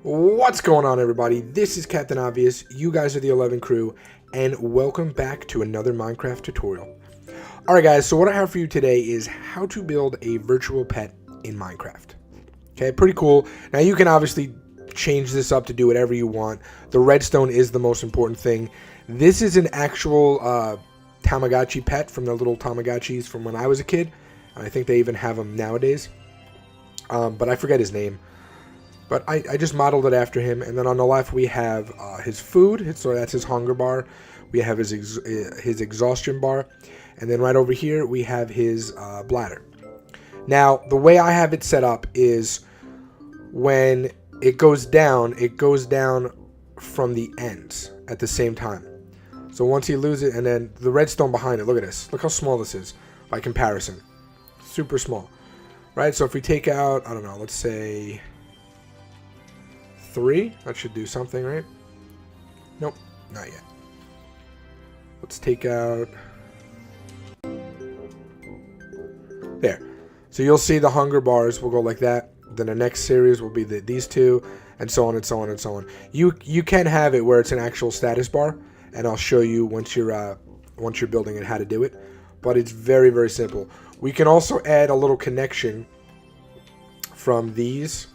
What's going on, everybody? This is Captain Obvious. You guys are the 11 crew, and welcome back to another Minecraft tutorial. Alright guys, so what I have for you today is how to build a virtual pet in Minecraft. Okay, pretty cool. Now you can obviously change this up to do whatever you want. The redstone is the most important thing. This is an actual Tamagotchi pet from the little Tamagotchis from when I was a kid. I think they even have them nowadays. But I forget his name. But I just modeled it after him. And then on the left we have his food, so that's his hunger bar. We have his exhaustion bar. And then right over here we have his bladder. Now, the way I have it set up is when it goes down from the ends at the same time. So once you lose it, and then the redstone behind it, look at this. Look how small this is by comparison. Super small. Right? So if we take out, I don't know, let's say 3, that should do something, right? Nope, not yet. Let's take out there. So you'll see the hunger bars will go like that. Then the next series will be these two, and so on and so on and so on. You can have it where it's an actual status bar, and I'll show you once you're building it how to do it. But it's very, very simple. We can also add a little connection from these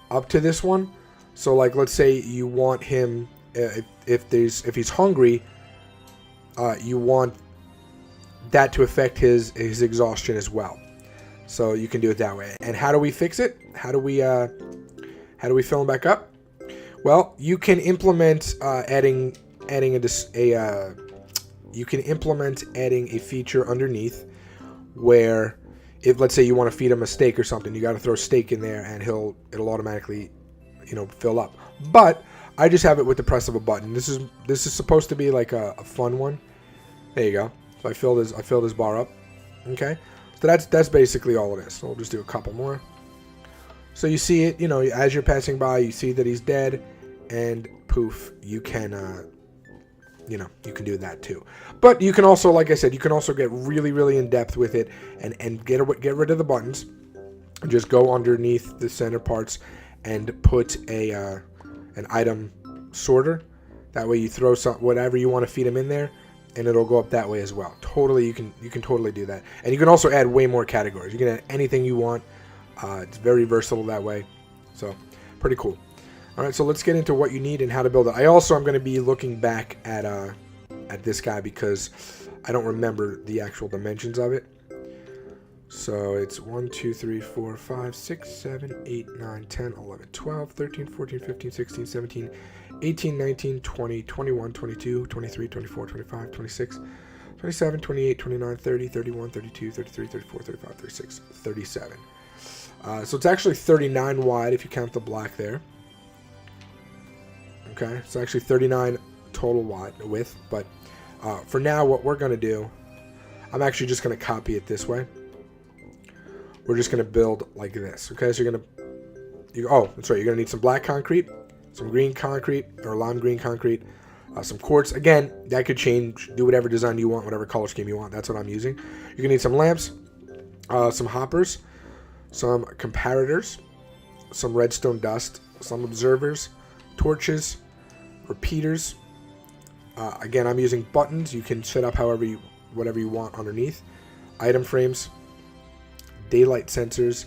up to this one. So like, let's say you want him, if he's hungry, you want that to affect his exhaustion as well. So you can do it that way. And how do we fix it? How do we fill him back up? Well, you can implement adding a feature underneath where, if let's say you want to feed him a steak or something, you got to throw a steak in there and it'll automatically, fill up. But I just have it with the press of a button. This is supposed to be like a fun one. There you go. So I filled his bar up. Okay. So that's basically all it is. So we'll just do a couple more. So you see it, as you're passing by, you see that he's dead, and poof, you can you can do that too. But you can also, like I said, you can also get really, really in depth with it and get rid of the buttons. And just go underneath the center parts and put an item sorter. That way you throw whatever you want to feed him in there, and it'll go up that way as well. Totally, you can totally do that. And you can also add way more categories. You can add anything you want. It's very versatile that way. So pretty cool. All right, so let's get into what you need and how to build it. I also am going to be looking back at this guy because I don't remember the actual dimensions of it. So it's 1, 2, 3, 4, 5, 6, 7, 8, 9, 10, 11, 12, 13, 14, 15, 16, 17, 18, 19, 20, 21, 22, 23, 24, 25, 26, 27, 28, 29, 30, 31, 32, 33, 34, 35, 36, 37. So it's actually 39 wide if you count the black there. Okay, it's actually 39 total width, but for now what we're going to do, I'm actually just going to copy it this way. We're just going to build like this. Okay, so that's right, you're going to need some black concrete, some green concrete, or lime green concrete, some quartz. Again, that could change, do whatever design you want, whatever color scheme you want. That's what I'm using. You're going to need some lamps, some hoppers, some comparators, some redstone dust, some observers, torches, repeaters. Again, I'm using buttons. You can set up whatever you want underneath. Item frames, daylight sensors,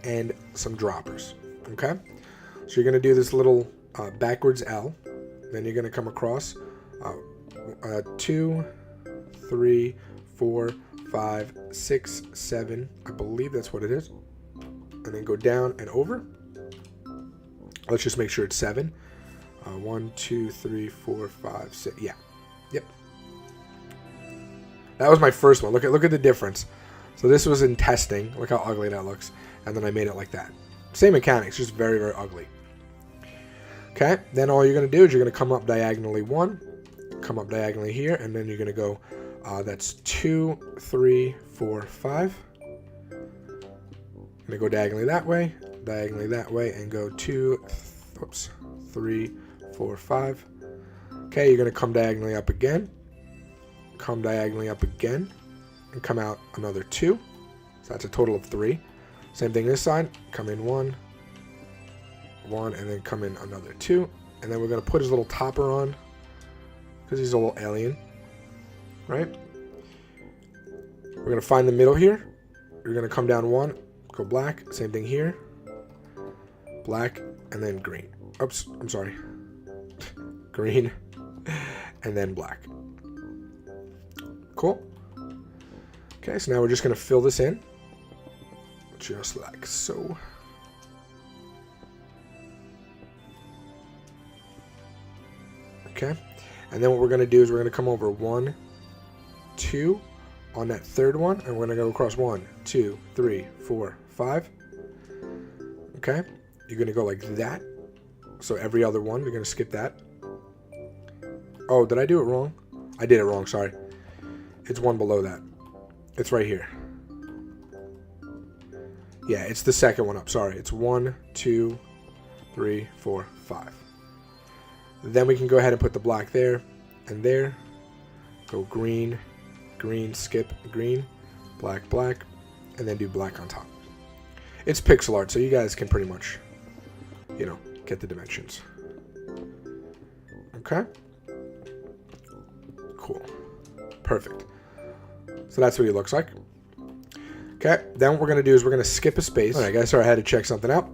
and some droppers. Okay, so you're going to do this little backwards L. Then you're going to come across 2, 3, 4, 5, 6, 7. I believe that's what it is. And then go down and over. Let's just make sure it's 7. 1, 2, 3, 4, 5, 6. Yeah. Yep. That was my first one. Look at the difference. So this was in testing. Look how ugly that looks. And then I made it like that. Same mechanics, just very, very ugly. Okay. Then all you're going to do is you're going to come up diagonally 1. Come up diagonally here. And then you're going to go, that's 2, 3, 4, 5. I'm going to go diagonally that way, and go 2, 3, 4, 5. Okay, you're going to come diagonally up again, and come out another 2. So that's a total of 3. Same thing this side. Come in 1, 1, and then come in another 2. And then we're going to put his little topper on, because he's a little alien, right? We're going to find the middle here. You're going to come down 1, go black, same thing here. Black, and then green. Oops, I'm sorry. Green, and then black. Cool. Okay, so now we're just going to fill this in, just like so. Okay, and then what we're going to do is we're going to come over 1, 2 on that third one, and we're going to go across 1, 2, 3, 4, 5. Okay, you're going to go like that. So every other one, you're going to skip that. Oh, did I do it wrong? I did it wrong, sorry. It's one below that. It's right here. Yeah, it's the second one up, sorry. It's 1, 2, 3, 4, 5. Then we can go ahead and put the black there and there. Go green, green, skip green, black, black, and then do black on top. It's pixel art, so you guys can pretty much, you know, get the dimensions. Okay. Cool. Perfect. So that's what he looks like. Okay, then what we're going to do is we're going to skip a space. All right, guys, sorry, I had to check something out.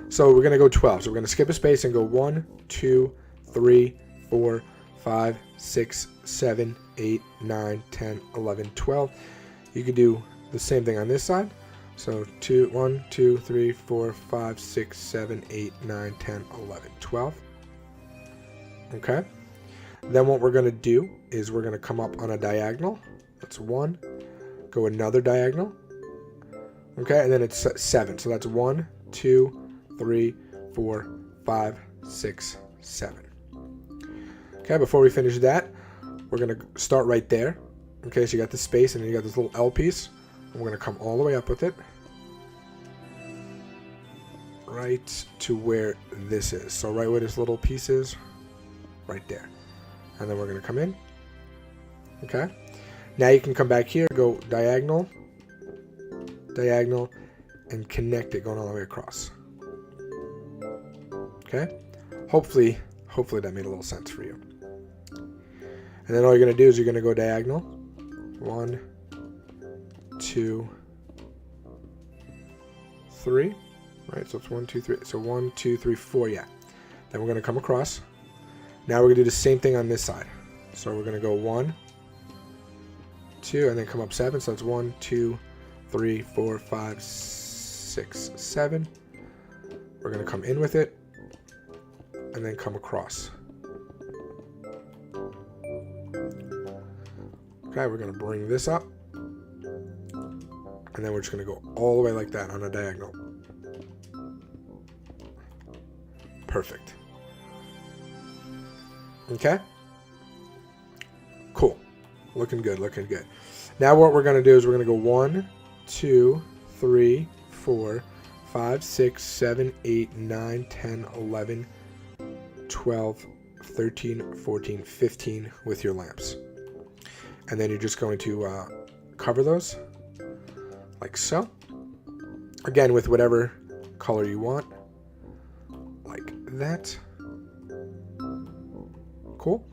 So we're going to go 12. So we're going to skip a space and go 1, 2, 3, 4, 5, 6, 7, 8, 9, 10, 11, 12. You could do the same thing on this side. So 1, 2, 3, 4, 5, 6, 7, 8, 9, 10, 11, 12. Okay. Then what we're going to do is we're going to come up on a diagonal. That's 1. Go another diagonal. Okay, and then it's 7. So that's 1, 2, 3, 4, 5, 6, 7. Okay, before we finish that, we're going to start right there. Okay, so you got the space and then you got this little L piece. And we're going to come all the way up with it. Right to where this is. So right where this little piece is, right there. And then we're going to come in. Okay. Now you can come back here, go diagonal, diagonal, and connect it going all the way across. Okay. Hopefully that made a little sense for you. And then all you're going to do is you're going to go diagonal. 1, 2, 3. Right, so it's 1, 2, 3. So 1, 2, 3, 4, yeah. Then we're going to come across. Now we're going to do the same thing on this side. So we're going to go 1, 2, and then come up 7. So it's 1, 2, 3, 4, 5, 6, 7. We're going to come in with it, and then come across. Okay, we're going to bring this up, and then we're just going to go all the way like that on a diagonal. Perfect. Okay. Cool. Looking good, looking good. Now what we're going to do is we're going to go 1, 2, 3, 4, 5, 6, 7, 8, 9, 10, 11, 12, 13, 14, 15 with your lamps. And then you're just going to cover those like so. Again, with whatever color you want. Like that. Cool.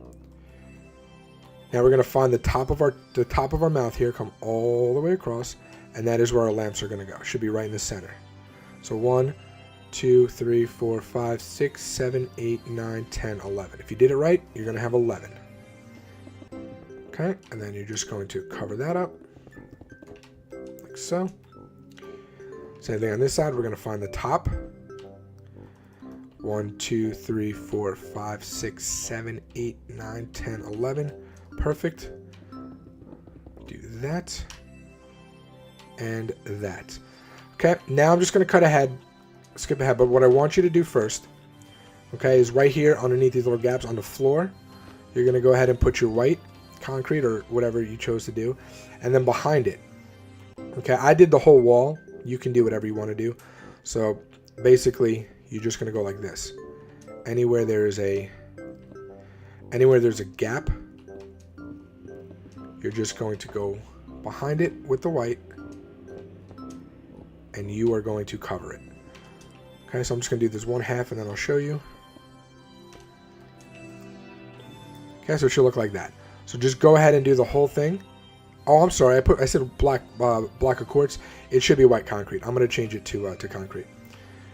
Now we're going to find the top of our mouth here, come all the way across, and that is where our lamps are going to go. Should be right in the center. So 1, 2, 3, 4, 5, 6, 7, 8, 9, 10, 11. If you did it right, you're going to have 11. Okay, and then you're just going to cover that up, like so. Same thing on this side, we're going to find the top. 1, 2, 3, 4, 5, 6, 7, 8, 9, 10, 11. Perfect. Do that. And that. Okay, now I'm just going to cut ahead, skip ahead, but what I want you to do first, okay, is right here underneath these little gaps on the floor, you're going to go ahead and put your white concrete or whatever you chose to do, and then behind it. Okay, I did the whole wall. You can do whatever you want to do. So basically, you're just going to go like this. Anywhere there's a gap, you're just going to go behind it with the white, and you are going to cover it. Okay, so I'm just going to do this 1/2 and then I'll show you. Okay, so it should look like that. So just go ahead and do the whole thing. Oh, I'm sorry. I said black block of quartz. It should be white concrete. I'm going to change it to concrete.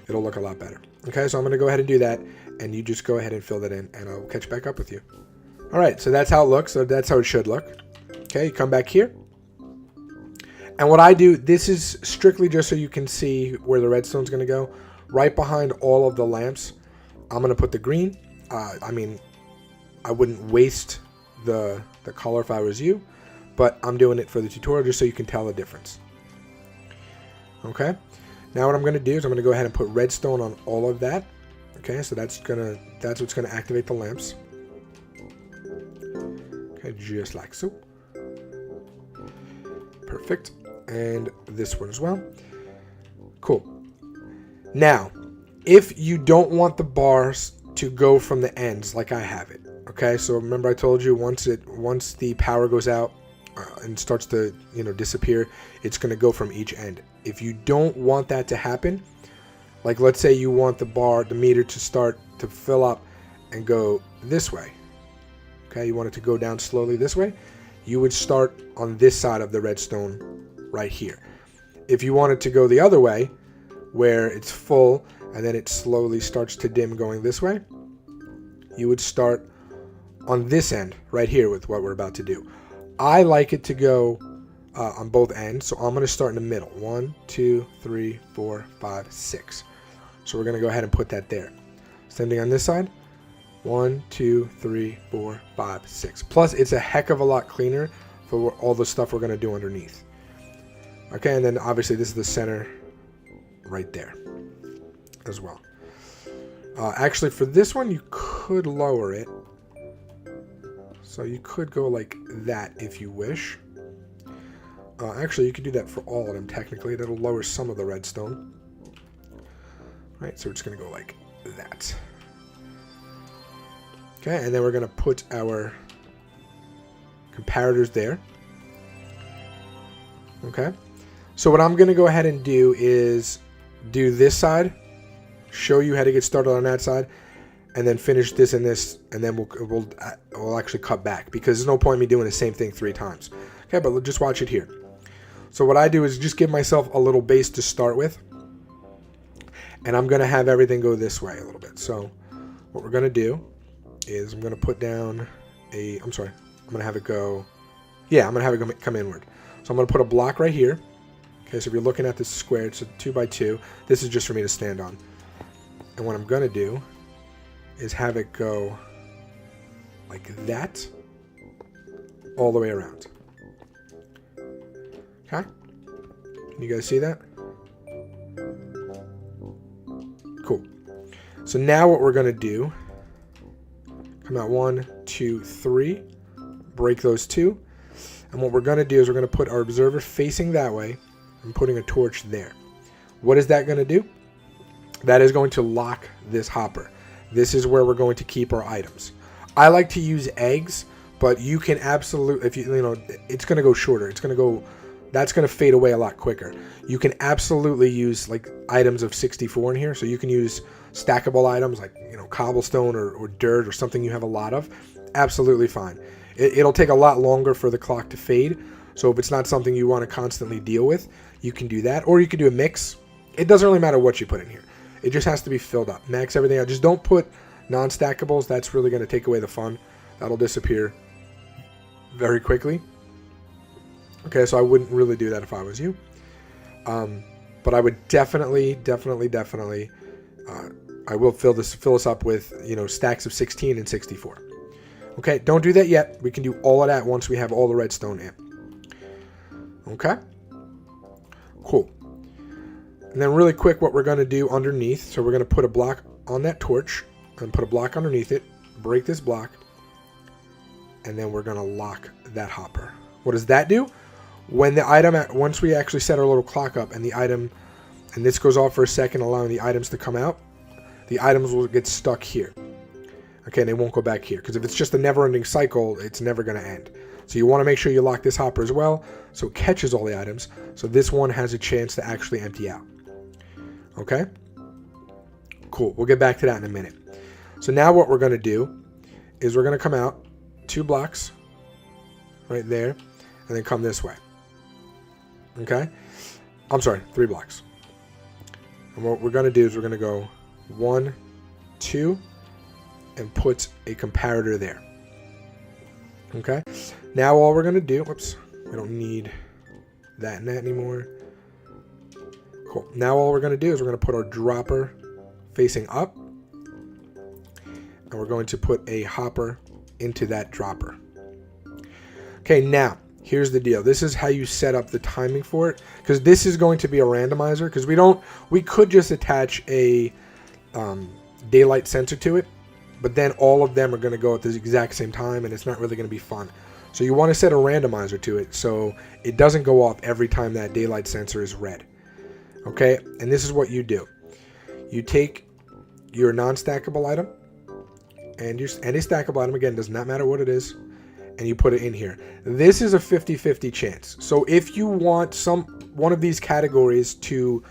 It'll look a lot better. Okay, so I'm going to go ahead and do that, and you just go ahead and fill that in, and I'll catch back up with you. All right, so that's how it looks. So that's how it should look. Okay, you come back here. And what I do, this is strictly just so you can see where the redstone's going to go. Right behind all of the lamps, I'm going to put the green. I mean, I wouldn't waste the color if I was you, but I'm doing it for the tutorial just so you can tell the difference. Okay, now what I'm going to do is I'm going to go ahead and put redstone on all of that. Okay, so that's what's going to activate the lamps. Okay, just like so. Perfect. And this one as well. Cool. Now, if you don't want the bars to go from the ends like I have it, okay? So remember I told you once the power goes out and starts to, disappear, it's going to go from each end. If you don't want that to happen, like let's say you want the meter to start to fill up and go this way. Okay, you want it to go down slowly this way, you would start on this side of the redstone right here. If you want it to go the other way, where it's full and then it slowly starts to dim going this way, you would start on this end right here with what we're about to do. I like it to go on both ends, so I'm going to start in the middle. 1, 2, 3, 4, 5, 6. So we're going to go ahead and put that there. Same thing on this side. 1, 2, 3, 4, 5, 6. Plus, it's a heck of a lot cleaner for all the stuff we're going to do underneath. Okay, and then obviously this is the center right there as well. Actually, for this one, you could lower it. So you could go like that if you wish. Actually, you could do that for all of them, technically. That'll lower some of the redstone. Right, so we're just going to go like that. Okay, and then we're going to put our comparators there. Okay, so what I'm going to go ahead and do is do this side, show you how to get started on that side, and then finish this and this, and then we'll actually cut back, because there's no point in me doing the same thing 3 times. Okay, but just watch it here. So what I do is just give myself a little base to start with, and I'm going to have everything go this way a little bit. So what we're going to do is I'm going to put down I'm going to have it go, I'm going to have it come inward. So I'm going to put a block right here. Okay, so if you're looking at this square, it's a 2x2. This is just for me to stand on. And what I'm going to do is have it go like that all the way around. Okay? Can you guys see that? Cool. So now what we're going to do, come out 1, 2, 3, break those 2. And what we're going to do is we're going to put our observer facing that way and putting a torch there. What is that going to do? That is going to lock this hopper. This is where we're going to keep our items. I like to use eggs, but you can absolutely, if it's going to go shorter. That's going to fade away a lot quicker. You can absolutely use like items of 64 in here. So you can use stackable items like, cobblestone or dirt or something you have a lot of. Absolutely fine. It'll take a lot longer for the clock to fade. So if it's not something you want to constantly deal with, you can do that. Or you could do a mix. It doesn't really matter what you put in here. It just has to be filled up. Max everything out. Just don't put non-stackables. That's really going to take away the fun. That'll disappear very quickly. Okay, so I wouldn't really do that if I was you. But I would definitely, I will fill this up with, stacks of 16 and 64. Okay, don't do that yet. We can do all of that once we have all the redstone in. Okay? Cool. And then really quick, what we're going to do underneath, so we're going to put a block on that torch and put a block underneath it, break this block, and then we're going to lock that hopper. What does that do? When the item, once we actually set our little clock up and the item, and this goes off for a second, allowing the items to come out, the items will get stuck here. Okay, and they won't go back here, because if it's just a never-ending cycle, it's never going to end. So you want to make sure you lock this hopper as well, so it catches all the items, so this one has a chance to actually empty out. Okay? Cool. We'll get back to that in a minute. So now what we're going to do is we're going to come out 2 blocks right there and then come this way. Okay? I'm sorry, 3 blocks. And what we're going to do is we're going to go 1, 2, and put a comparator there. Okay? Now all we're going to do, whoops, we don't need that and that anymore. Cool. Now all we're going to do is we're going to put our dropper facing up, and we're going to put a hopper into that dropper. Okay, now here's the deal. This is how you set up the timing for it, because this is going to be a randomizer, because we could just attach a daylight sensor to it, but then all of them are going to go at the exact same time, and it's not really going to be fun. So you want to set a randomizer to it so it doesn't go off every time that daylight sensor is red. Okay, and this is what you do. You take your non-stackable item and any stackable item, again, does not matter what it is, and you put it in here. This is a 50-50 chance. So if you want one of these categories to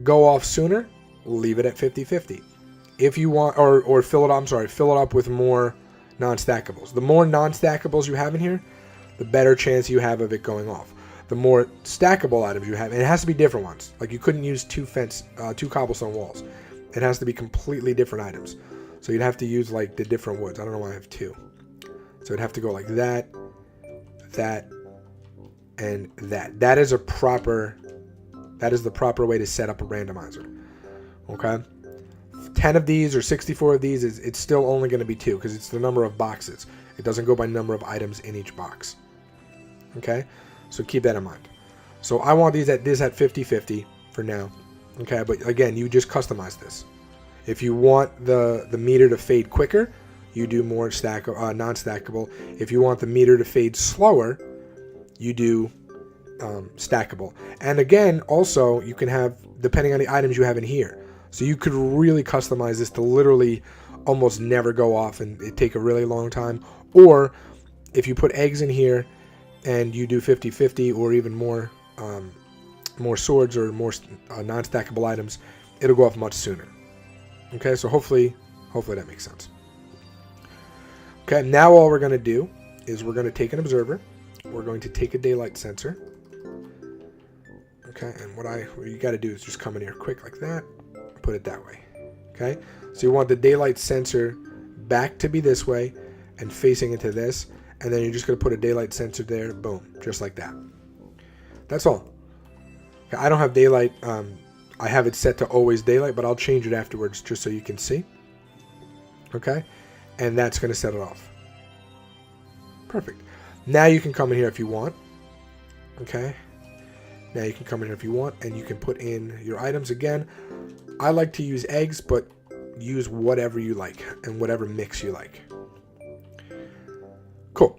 go off sooner, leave it at 50-50. If you want, or fill it up with more non-stackables. The more non-stackables you have in here, the better chance you have of it going off. The more stackable items you have, and it has to be different ones. Like you couldn't use 2 cobblestone walls. It has to be completely different items. So you'd have to use like the different woods. I don't know why I have 2. So it'd have to go like that, and that. That is the proper way to set up a randomizer. Okay? 10 of these or 64 of these, it's still only going to be 2 because it's the number of boxes. It doesn't go by number of items in each box. Okay? So keep that in mind. So I want this at 50-50 for now. Okay, but again, you just customize this. If you want the meter to fade quicker, you do more non-stackable. If you want the meter to fade slower, you do stackable. And again, also, you can have, depending on the items you have in here. So you could really customize this to literally almost never go off and it take a really long time. Or if you put eggs in here and you do 50-50 or even more swords or more non-stackable items, it'll go off much sooner. Okay, so hopefully that makes sense. Okay, now all we're going to do is we're going to take an observer. We're going to take a daylight sensor. Okay, and what you got to do is just come in here quick like that. Put it that way. Okay, so you want the daylight sensor back to be this way and facing into this, and then you're just going to put a daylight sensor there. Boom, just like that. That's all. Okay, I don't have daylight. I have it set to always daylight, but I'll change it afterwards just so you can see. Okay, and that's going to set it off. Perfect. Now you can come in here if you want. Okay, now you can come in here if you want, and you can put in your items again. I like to use eggs, but use whatever you like and whatever mix you like. Cool.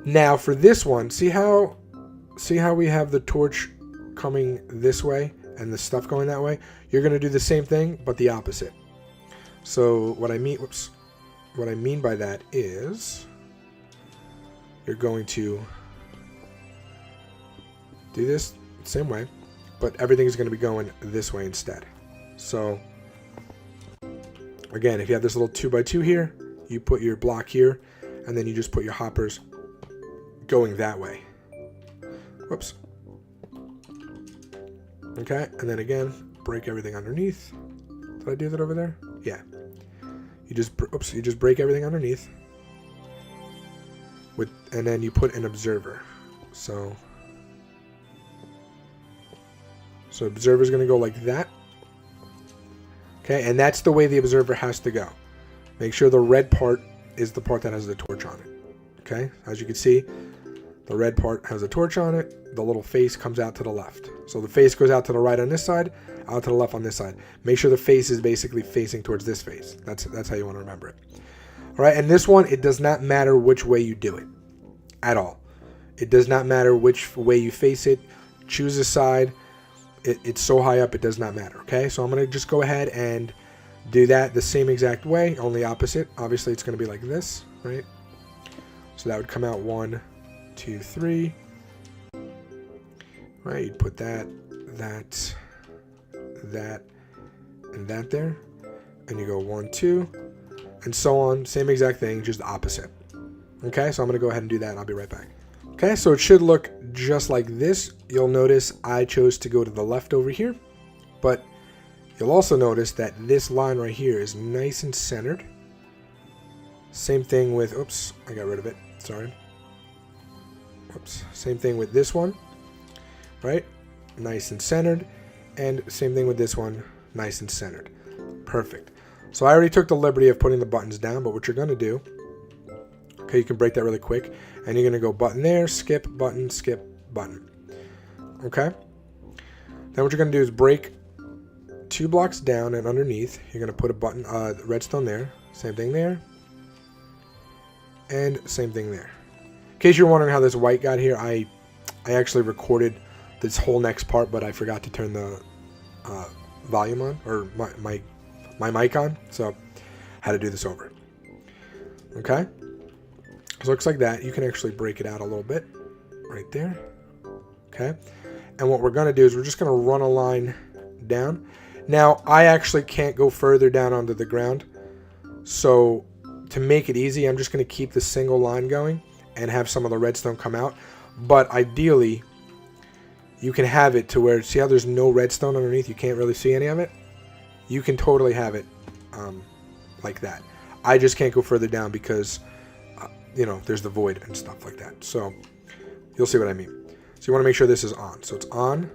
Now for this one, see how we have the torch coming this way and the stuff going that way? You're going to do the same thing, but the opposite. So what I mean by that is you're going to do this the same way, but everything is going to be going this way instead. So again, if you have this little 2x2 here, you put your block here, and then you just put your hoppers going that way. Whoops. Okay, and then again, break everything underneath. Did I do that over there? Yeah. You just break everything underneath. And then you put an observer. So observer is going to go like that. Okay, and that's the way the observer has to go. Make sure the red part is the part that has the torch on it. Okay, as you can see, the red part has a torch on it. The little face comes out to the left. So the face goes out to the right on this side, out to the left on this side. Make sure the face is basically facing towards this face. That's how you want to remember it. All right, and this one, it does not matter which way you do it at all. It does not matter which way you face it. Choose a side. It's so high up, it does not matter. Okay, so I'm going to just go ahead and do that the same exact way, only opposite. Obviously, it's going to be like this, right? So that would come out 1, 2, 3. Right, you'd put that, and that there. and you go 1, 2, and so on. Same exact thing, just the opposite. Okay, so I'm going to go ahead and do that, and I'll be right back. Okay, so it should look just like this. You'll notice I chose to go to the left over here, but you'll also notice that this line right here is nice and centered. Same thing with, oops, I got rid of it, sorry. Oops, same thing with this one, right? Nice and centered. And same thing with this one, nice and centered. Perfect. So I already took the liberty of putting the buttons down, but what you're going to do, okay, you can break that really quick, and you're going to go button there, skip, button, okay? Then what you're going to do is break 2 blocks down and underneath, you're going to put a button, redstone there, same thing there, and same thing there. In case you're wondering how this white got here, I actually recorded this whole next part, but I forgot to turn the volume on, or my mic on, so I had to do this over. Okay? So it looks like that. You can actually break it out a little bit right there. Okay? And what we're going to do is we're just going to run a line down. Now, I actually can't go further down onto the ground, so to make it easy, I'm just going to keep the single line going and have some of the redstone come out. But ideally, you can have it to where, see how there's no redstone underneath? You can't really see any of it? You can totally have it like that. I just can't go further down because, you know, there's the void and stuff like that. So, you'll see what I mean. So you want to make sure this is on. So it's on,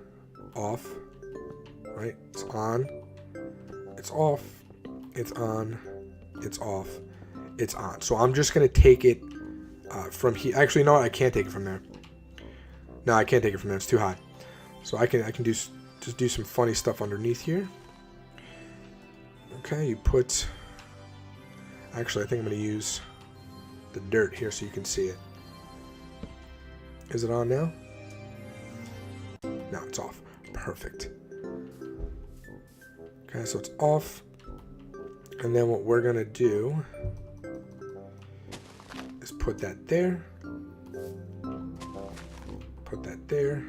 off, right? It's on, it's off, it's on, it's off, it's on. So I'm just going to take it from here. Actually, no, I can't take it from there. No, I can't take it from there. It's too high. So I can just do some funny stuff underneath here. Okay, you put... Actually, I think I'm going to use the dirt here so you can see it. Is it on now? No, it's off. Perfect. Okay, so it's off. And then what we're going to do is put that there. Put that there.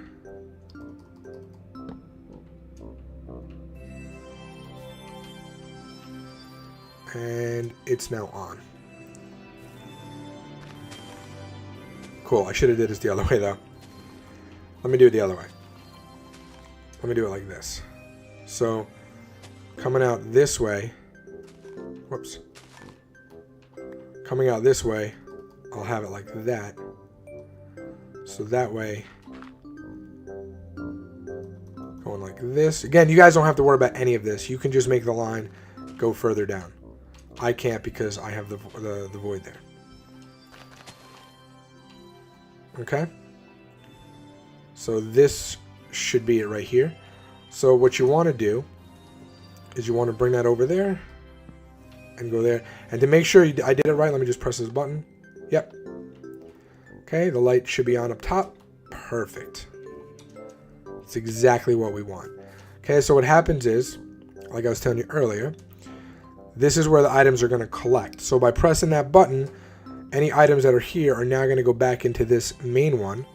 And it's now on. Cool, I should have did this the other way though. Let me do it the other way. Let me do it like this. So, coming out this way, whoops. Coming out this way, I'll have it like that. So that way, going like this. Again, you guys don't have to worry about any of this. You can just make the line go further down. I can't because I have the void there. Okay? So this should be it right here. So what you want to do is you want to bring that over there and go there. And to make sure I did it right, let me just press this button. Yep. Okay, the light should be on up top. Perfect. It's exactly what we want. Okay, so what happens is, like I was telling you earlier, this is where the items are going to collect. So by pressing that button, any items that are here are now going to go back into this main one,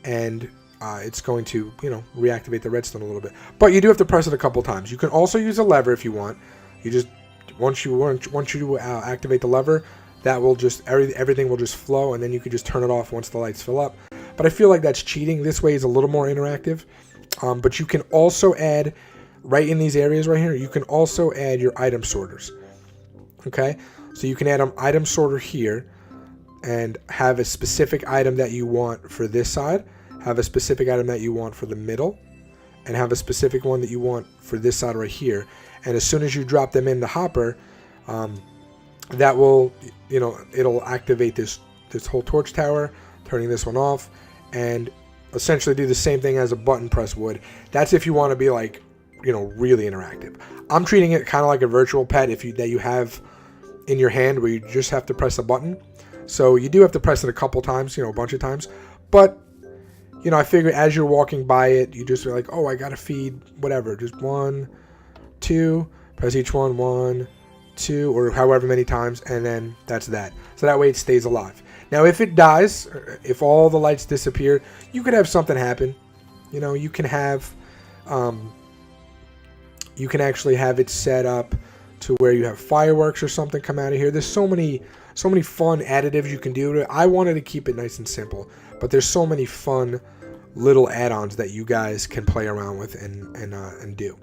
and it's going to, you know, reactivate the redstone a little bit. But you do have to press it a couple times. You can also use a lever if you want. You just once you activate the lever, that will just everything will just flow, and then you can just turn it off once the lights fill up. But I feel like that's cheating. This way is a little more interactive. But you can also add, right in these areas right here, you can also add your item sorters. Okay, so you can add an item sorter here and have a specific item that you want for this side, have a specific item that you want for the middle, and have a specific one that you want for this side right here. And as soon as you drop them in the hopper, that will, you know, it'll activate this whole torch tower, turning this one off, and essentially do the same thing as a button press would. That's if you want to be like, you know, really interactive. I'm treating it kind of like a virtual pet that you have in your hand where you just have to press a button. So you do have to press it a couple times, you know, a bunch of times. But, you know, I figure as you're walking by it, you just are like, oh, I got to feed whatever. Just 1, 2, press each one, 1, 2, or however many times, and then that's that. So that way it stays alive. Now, if it dies, if all the lights disappear, you could have something happen. You know, you can have, you can actually have it set up to where you have fireworks or something come out of here. There's so many fun additives you can do to it. I wanted to keep it nice and simple, but there's so many fun little add-ons that you guys can play around with and do.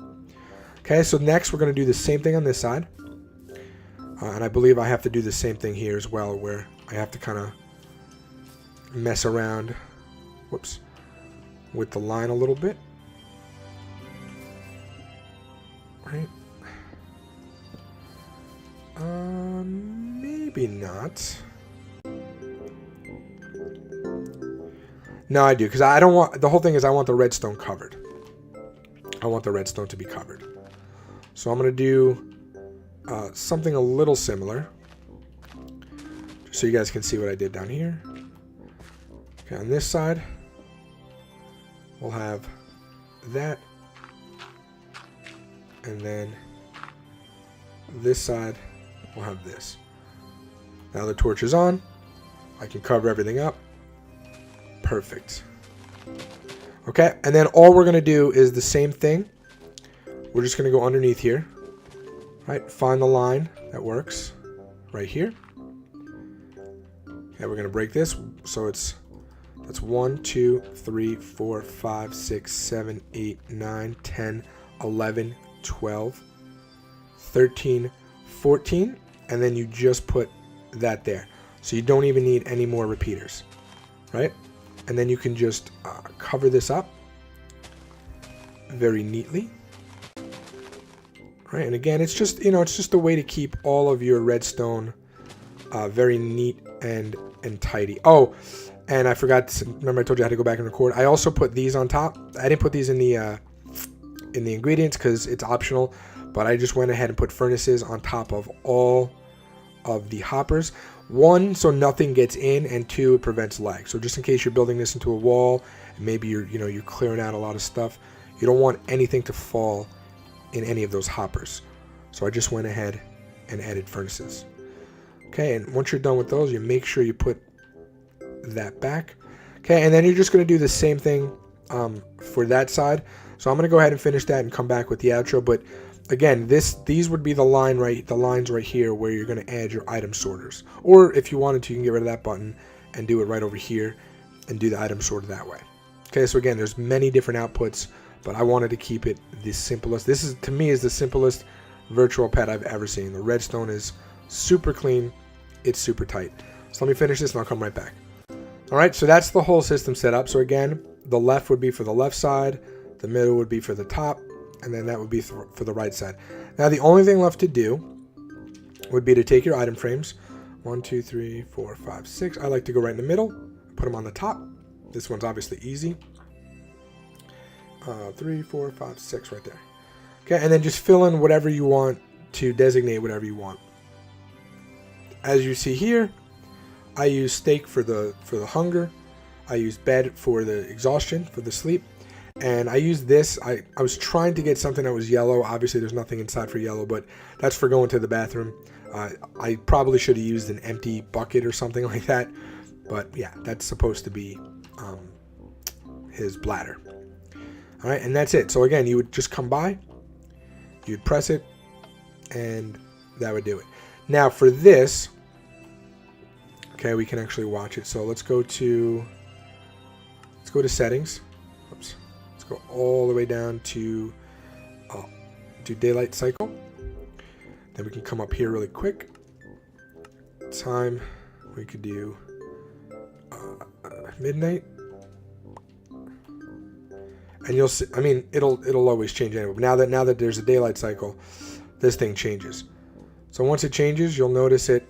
Okay, so next we're going to do the same thing on this side. And I believe I have to do the same thing here as well, where I have to kind of mess around, whoops, with the line a little bit. Right? Maybe not. No, I do, because I don't want, the whole thing is I want the redstone covered. I want the redstone to be covered. So I'm going to do something a little similar, just so you guys can see what I did down here. Okay, on this side, we'll have that, and then this side, we'll have this. Now the torch is on. I can cover everything up. Perfect. Okay, and then all we're going to do is the same thing. We're just going to go underneath here. Right, find the line that works right here. Okay, we're going to break this. So that's 1, 2, 3, 4, 5, 6, 7, 8, 9, 10, 11, 12, 13, 14. And then you just put that there. So you don't even need any more repeaters. Right? And then you can just cover this up very neatly. Right, and again, it's just, it's just a way to keep all of your redstone very neat and tidy. Oh, and I forgot to, remember I told you I had to go back and record. I also put these on top. I didn't put these in the ingredients because it's optional, but I just went ahead and put furnaces on top of all of the hoppers. 1, so nothing gets in, and 2, it prevents lag. So just in case you're building this into a wall, and maybe you're clearing out a lot of stuff, you don't want anything to fall in any of those hoppers. So I just went ahead and added furnaces. Okay, and once you're done with those, you make sure you put that back. Okay, and then you're just going to do the same thing for that side. So I'm going to go ahead and finish that and come back with the outro. But again, these would be the lines right here where you're going to add your item sorters. Or if you wanted to, you can get rid of that button and do it right over here and do the item sorter that way. Okay, so again, there's many different outputs, but I wanted to keep it the simplest. This is, to me, is the simplest virtual pet I've ever seen. The redstone is super clean. It's super tight. So let me finish this and I'll come right back. All right, so that's the whole system set up. So again, the left would be for the left side, the middle would be for the top, and then that would be for the right side. Now the only thing left to do would be to take your item frames. 1, 2, 3, 4, 5, 6. I like to go right in the middle, put them on the top. This one's obviously easy. 3, 4, 5, 6 right there. Okay, and then just fill in whatever you want to designate whatever you want. As you see here, I use steak for the hunger. I use bed for the exhaustion, for the sleep. And I use this. I was trying to get something that was yellow. Obviously, there's nothing inside for yellow, but that's for going to the bathroom. I probably should have used an empty bucket or something like that. But yeah, that's supposed to be his bladder. All right, and that's it. So again, you would just come by, you'd press it, and that would do it. Now for this, okay, we can actually watch it. So let's go to settings. Oops. Let's go all the way down to do daylight cycle. Then we can come up here really quick. Time, we could do midnight. And you'll see, I mean, it'll always change anyway. But now that there's a daylight cycle, this thing changes. So once it changes, you'll notice it.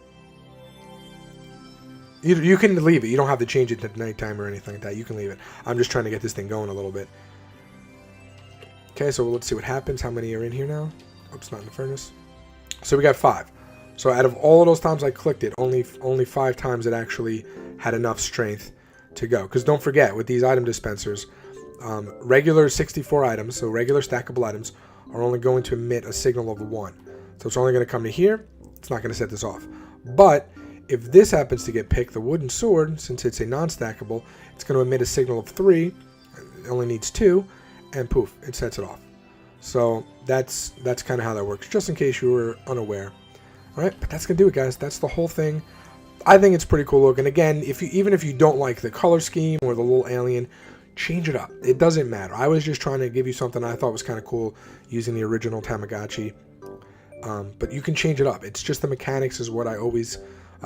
You can leave it. You don't have to change it to nighttime or anything like that. You can leave it. I'm just trying to get this thing going a little bit. Okay, so let's see what happens. How many are in here now? Oops, not in the furnace. So we got 5. So out of all of those times I clicked it, only 5 times it actually had enough strength to go. Because don't forget, with these item dispensers, regular 64 items, so regular stackable items, are only going to emit a signal of 1. So it's only going to come to here. It's not going to set this off. But if this happens to get picked, the wooden sword, since it's a non-stackable, it's going to emit a signal of 3. It only needs 2, and poof, it sets it off. So that's kind of how that works, just in case you were unaware. All right, but that's gonna do it, guys. That's the whole thing. I think it's pretty cool looking. Again, even if you don't like the color scheme or the little alien, change it up. It doesn't matter. I was just trying to give you something I thought was kind of cool using the original Tamagotchi. But you can change it up. It's just the mechanics is what I always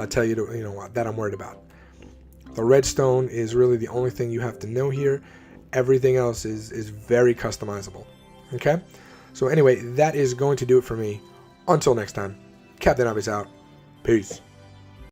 tell you to, that I'm worried about. The redstone is really the only thing you have to know here. Everything else is very customizable. Okay? So anyway, that is going to do it for me. Until next time, Captain Obvious out. Peace.